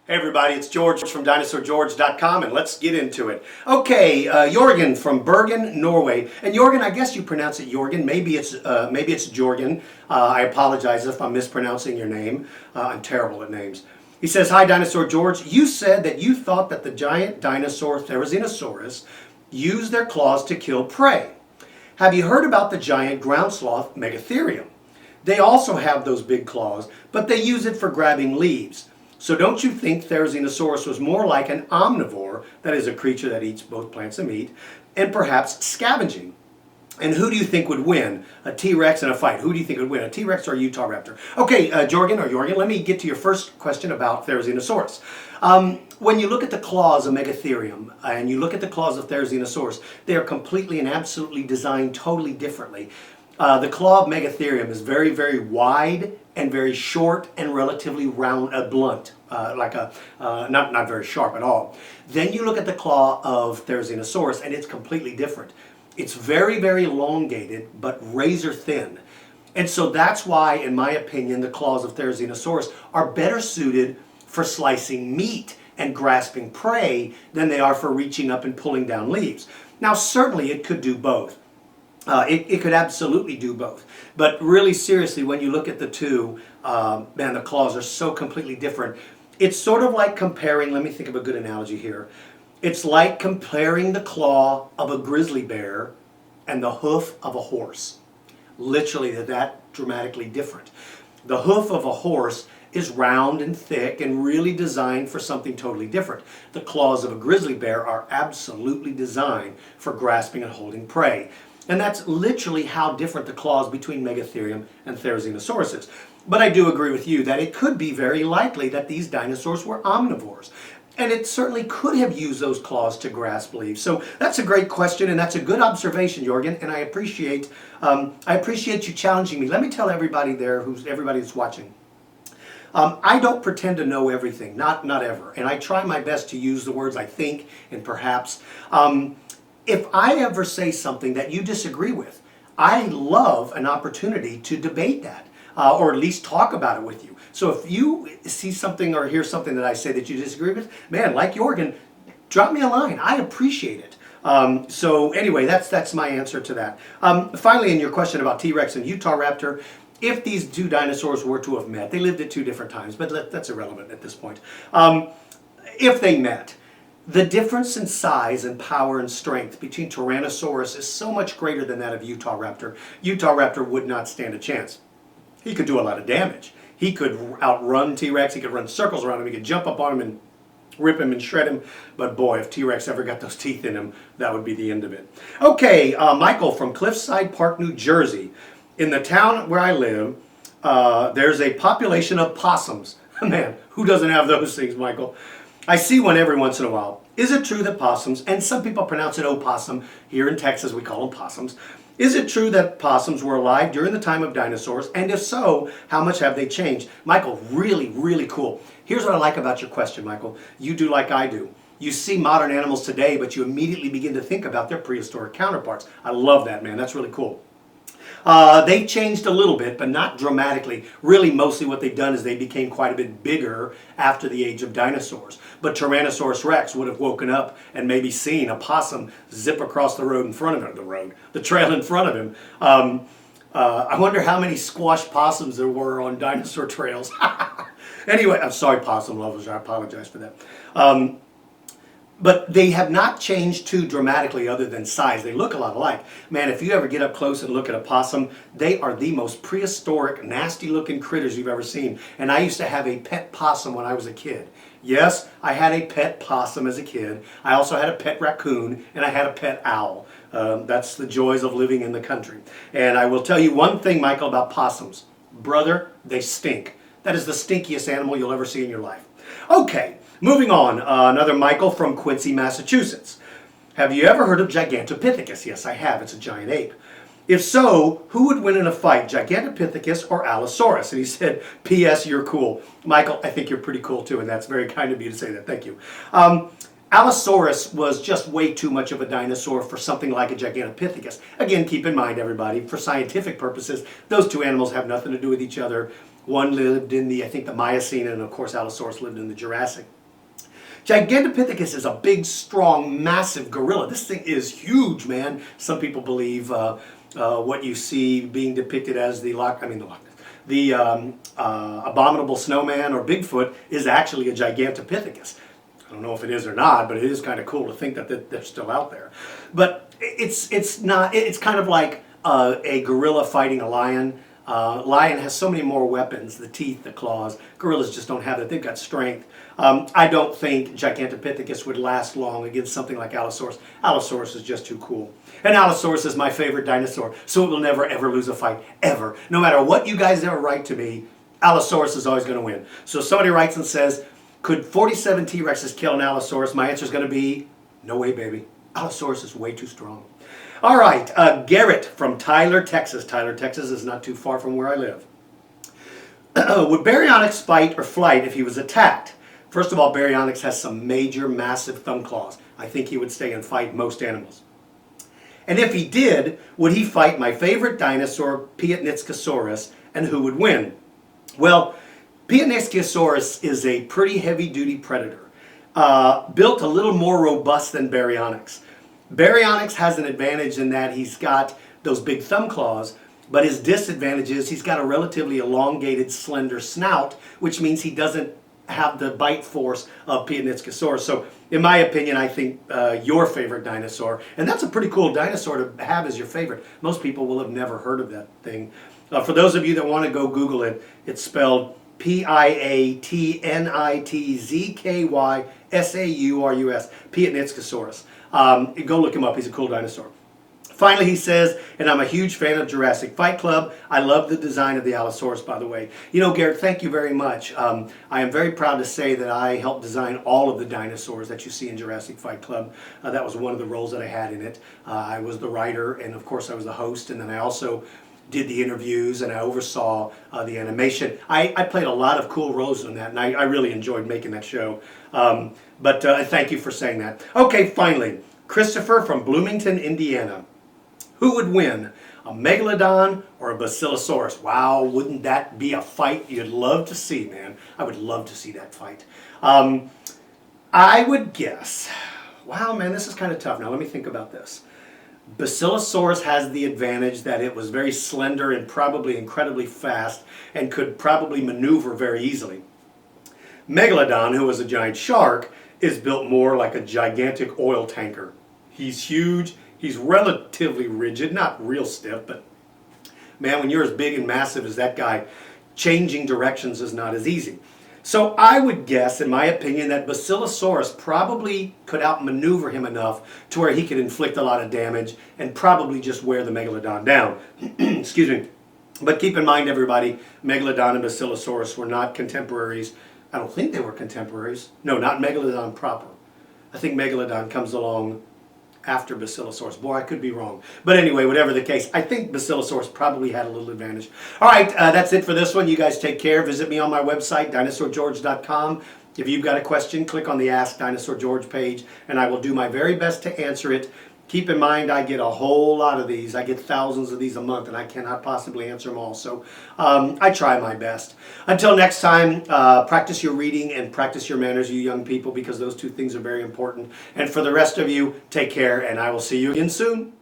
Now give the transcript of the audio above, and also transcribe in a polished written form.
Hey everybody, it's George from DinosaurGeorge.com, and let's get into it. Okay, Jorgen from Bergen, Norway. And Jorgen, I guess you pronounce it Jorgen. Maybe it's Jorgen. I apologize if I'm mispronouncing your name. I'm terrible at names. He says, "Hi Dinosaur George. You said that you thought that the giant dinosaur Therizinosaurus used their claws to kill prey. Have you heard about the giant ground sloth Megatherium? They also have those big claws, but they use it for grabbing leaves. So don't you think Therizinosaurus was more like an omnivore, that is a creature that eats both plants and meat, and perhaps scavenging? And who do you think would win? A T-Rex in a fight. Who do you think would win? A T-Rex or a Utah Raptor?" Okay, Jorgen, let me get to your first question about Therizinosaurus. When you look at the claws of Megatherium and you look at the claws of Therizinosaurus, they are completely and absolutely designed totally differently. The claw of Megatherium is very, very wide and very short and relatively round, blunt, not very sharp at all. Then you look at the claw of Therizinosaurus and it's completely different. It's very, very elongated but razor thin. And so that's why, in my opinion, the claws of Therizinosaurus are better suited for slicing meat and grasping prey than they are for reaching up and pulling down leaves. Now, certainly it could do both. It could absolutely do both. But really seriously, when you look at the two, man, the claws are so completely different. It's sort of like comparing, let me think of a good analogy here. It's like comparing the claw of a grizzly bear and the hoof of a horse. Literally, they're that dramatically different. The hoof of a horse is round and thick and really designed for something totally different. The claws of a grizzly bear are absolutely designed for grasping and holding prey. And that's literally how different the claws between Megatherium and Therizinosaurus is. But I do agree with you that it could be very likely that these dinosaurs were omnivores. And it certainly could have used those claws to grasp leaves. So that's a great question, and that's a good observation, Jorgen, and I appreciate you challenging me. Let me tell everybody there, everybody that's watching, I don't pretend to know everything, not ever. And I try my best to use the words I think and perhaps. If I ever say something that you disagree with, I love an opportunity to debate that, or at least talk about it with you. So if you see something or hear something that I say that you disagree with, man, like Jorgen, drop me a line. I appreciate it. So anyway, that's my answer to that. Finally, in your question about T-Rex and Utah Raptor, if these two dinosaurs were to have met, they lived at two different times, but that's irrelevant at this point. If they met, the difference in size and power and strength between Tyrannosaurus is so much greater than that of Utah Raptor. Utah Raptor would not stand a chance. He could do a lot of damage. He could outrun T-Rex, he could run circles around him, he could jump up on him and rip him and shred him. But boy, if T-Rex ever got those teeth in him, that would be the end of it. Okay, Michael from Cliffside Park, New Jersey. In the town where I live, there's a population of possums. Man, who doesn't have those things, Michael? I see one every once in a while. Is it true that possums, and some people pronounce it opossum, here in Texas we call them possums, is it true that possums were alive during the time of dinosaurs? And if so, how much have they changed? Michael, really, really cool. Here's what I like about your question, Michael. You do like I do. You see modern animals today, but you immediately begin to think about their prehistoric counterparts. I love that, man. That's really cool. They changed a little bit, but not dramatically. Really, mostly what they've done is they became quite a bit bigger after the age of dinosaurs. But Tyrannosaurus Rex would have woken up and maybe seen a possum zip across the road in front of him, the trail in front of him. I wonder how many squashed possums there were on dinosaur trails. Anyway, I'm sorry, possum lovers. I apologize for that. But they have not changed too dramatically other than size. They look a lot alike. Man, if you ever get up close and look at a possum, they are the most prehistoric, nasty-looking critters you've ever seen. And I used to have a pet possum when I was a kid. Yes, I had a pet possum as a kid. I also had a pet raccoon, and I had a pet owl. That's the joys of living in the country. And I will tell you one thing, Michael, about possums. Brother, they stink. That is the stinkiest animal you'll ever see in your life. Okay. Moving on, another Michael from Quincy, Massachusetts. Have you ever heard of Gigantopithecus? Yes, I have. It's a giant ape. If so, who would win in a fight, Gigantopithecus or Allosaurus? And he said, P.S. You're cool. Michael, I think you're pretty cool too, and that's very kind of you to say that. Thank you. Allosaurus was just way too much of a dinosaur for something like a Gigantopithecus. Again, keep in mind, everybody, for scientific purposes, those two animals have nothing to do with each other. One lived in the Miocene, and of course Allosaurus lived in the Jurassic. Gigantopithecus is a big, strong, massive gorilla. This thing is huge, man. Some people believe what you see being depicted as the abominable snowman or Bigfoot is actually a Gigantopithecus. I don't know if it is or not, but it is kind of cool to think that they're still out there. But it's not. It's kind of like a gorilla fighting a lion. Lion has so many more weapons, the teeth, the claws. Gorillas just don't have that. They've got strength. I don't think Gigantopithecus would last long against something like Allosaurus. Allosaurus is just too cool. And Allosaurus is my favorite dinosaur, so it will never ever lose a fight, ever. No matter what you guys ever write to me, Allosaurus is always going to win. So if somebody writes and says, could 47 T-Rexes kill an Allosaurus? My answer is going to be, no way, baby. Allosaurus is way too strong. All right, Garrett from Tyler, Texas. Tyler, Texas is not too far from where I live. Would Baryonyx fight or flight if he was attacked? First of all, Baryonyx has some major, massive thumb claws. I think he would stay and fight most animals. And if he did, would he fight my favorite dinosaur, Piatnitzkosaurus, and who would win? Well, Piatnitzkosaurus is a pretty heavy-duty predator, built a little more robust than Baryonyx. Baryonyx has an advantage in that he's got those big thumb claws, but his disadvantage is he's got a relatively elongated, slender snout, which means he doesn't have the bite force of Piatnitzkosaurus. So, in my opinion, I think your favorite dinosaur, and that's a pretty cool dinosaur to have as your favorite. Most people will have never heard of that thing. For those of you that want to go Google it, it's spelled Piatnitzkosaurus, Piatnitzkosaurus. Go look him up. He's a cool dinosaur. Finally, he says, and I'm a huge fan of Jurassic Fight Club. I love the design of the Allosaurus, by the way. You know, Garrett, thank you very much. I am very proud to say that I helped design all of the dinosaurs that you see in Jurassic Fight Club. That was one of the roles that I had in it. I was the writer, and of course I was the host, and then I also did the interviews, and I oversaw the animation. I played a lot of cool roles in that, and I really enjoyed making that show. But thank you for saying that. Okay, finally, Christopher from Bloomington, Indiana. Who would win, a Megalodon or a Basilosaurus? Wow, wouldn't that be a fight you'd love to see, man? I would love to see that fight. I would guess, wow, man, this is kind of tough. Now, let me think about this. Basilosaurus has the advantage that it was very slender and probably incredibly fast and could probably maneuver very easily. Megalodon, who was a giant shark, is built more like a gigantic oil tanker. He's huge. He's relatively rigid, not real stiff, but man, when you're as big and massive as that guy, changing directions is not as easy. So I would guess, in my opinion, that Basilosaurus probably could outmaneuver him enough to where he could inflict a lot of damage and probably just wear the Megalodon down. Excuse me. But keep in mind, everybody, Megalodon and Basilosaurus were not contemporaries. I don't think they were contemporaries. No, not Megalodon proper. I think Megalodon comes along after Basilosaurus. Boy, I could be wrong. But anyway, whatever the case, I think Basilosaurus probably had a little advantage. All right, that's it for this one. You guys take care. Visit me on my website, dinosaurgeorge.com. If you've got a question, click on the Ask Dinosaur George page, and I will do my very best to answer it. Keep in mind, I get a whole lot of these. I get thousands of these a month, and I cannot possibly answer them all. So I try my best. Until next time, practice your reading and practice your manners, you young people, because those two things are very important. And for the rest of you, take care, and I will see you again soon.